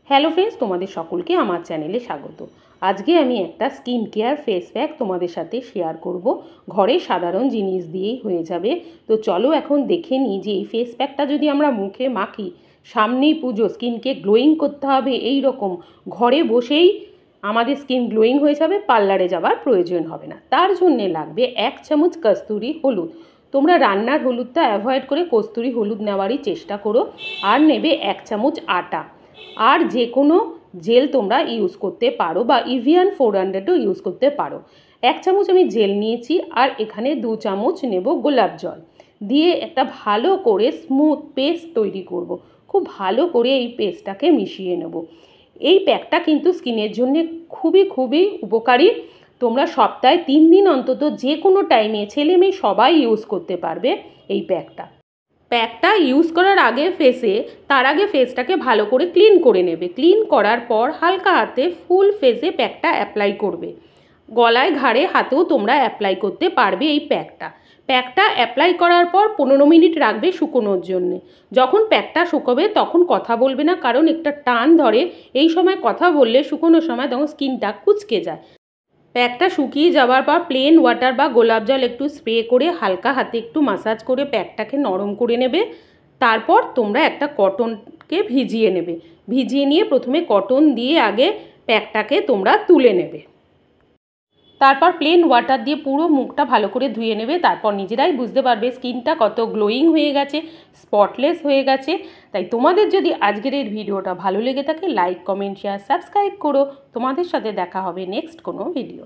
Hello friends, তোমাদের সকলকে আমার চ্যানেলে স্বাগত। আজকে আমি একটা স্কিন কেয়ার ফেস প্যাক তোমাদের সাথে শেয়ার করব। ঘরে সাধারণ জিনিস দিয়েই হয়ে যাবে। তো চলো এখন দেখে নিই যে এই ফেস প্যাকটা যদি আমরা মুখে মাখি, সামনেই পুজো, স্কিনকে গ্লোয়িং করতে হবে, এই রকম ঘরে বসেই আমাদের স্কিন গ্লোয়িং হয়ে যাবে, পার্লারে যাবার প্রয়োজন হবে না। তার জন্যে লাগবে 1 চামচ কস্তুরি হলুদ। তোমরা রান্নার হলুদটা অ্যাভয়েড করে কস্তুরি হলুদ নেওয়ারই চেষ্টা করো। আর নেবে 1 চামচ আটা। আর যে কোনো জেল তোমরা ইউজ করতে পারো বা ইভিয়ান 400ও ইউজ করতে পারো। 1 চামচ আমি জেল নিয়েছি। আর এখানে 2 চামচ নেব গোলাপ জল দিয়ে একটা ভালো করে স্মুথ পেস্ট তৈরি করব। খুব ভালো করে এই পেস্টটাকে মিশিয়ে নেব। এই প্যাকটা কিন্তু স্কিনের জন্য খুবই উপকারী। তোমরা সপ্তাহে 3 দিন অন্তত যে কোনো টাইমে ছেলে মেয়ে সবাই ইউজ করতে পারবে এই প্যাকটা ইউজ করার আগে তার আগে ফেসটাকে ভালো করে ক্লিন করে নেবে। ক্লিন করার পর হালকা হাতে ফুল ফেসে প্যাকটা অ্যাপ্লাই করবে। গলায়, ঘাড়ে, হাতেও তোমরা অ্যাপ্লাই করতে পারবে এই প্যাকটা অ্যাপ্লাই করার পর 15 মিনিট রাখবে শুকোনোর জন্যে। যখন প্যাকটা শুকোবে তখন কথা বলবে না, কারণ একটা টান ধরে। এই সময় কথা বললে শুকোনোর সময় তখন স্কিনটা কুঁচকে যায়। প্যাকটা শুকিয়ে যাওয়ার পর প্লেন ওয়াটার বা গোলাপ জল একটু স্প্রে করে হালকা হাতে একটু মাসাজ করে প্যাকটাকে নরম করে নেবে। তারপর তোমরা একটা কটনকে ভিজিয়ে নিয়ে প্রথমে কটন দিয়ে আগে প্যাকটাকে তোমরা তুলে নেবে। তারপর প্লেন ওয়াটার দিয়ে পুরো মুখটা ভালো করে ধুয়ে নেবে। তারপর নিজেরাই বুঝতে পারবে স্কিনটা কত গ্লোয়িং হয়ে গেছে, স্পটলেস হয়ে গেছে। তাই তোমাদের যদি আজকের এই ভিডিওটা ভালো লেগে থাকে, লাইক, কমেন্ট, শেয়ার, সাবস্ক্রাইব করো। তোমাদের সাথে দেখা হবে নেক্সট কোনো ভিডিও।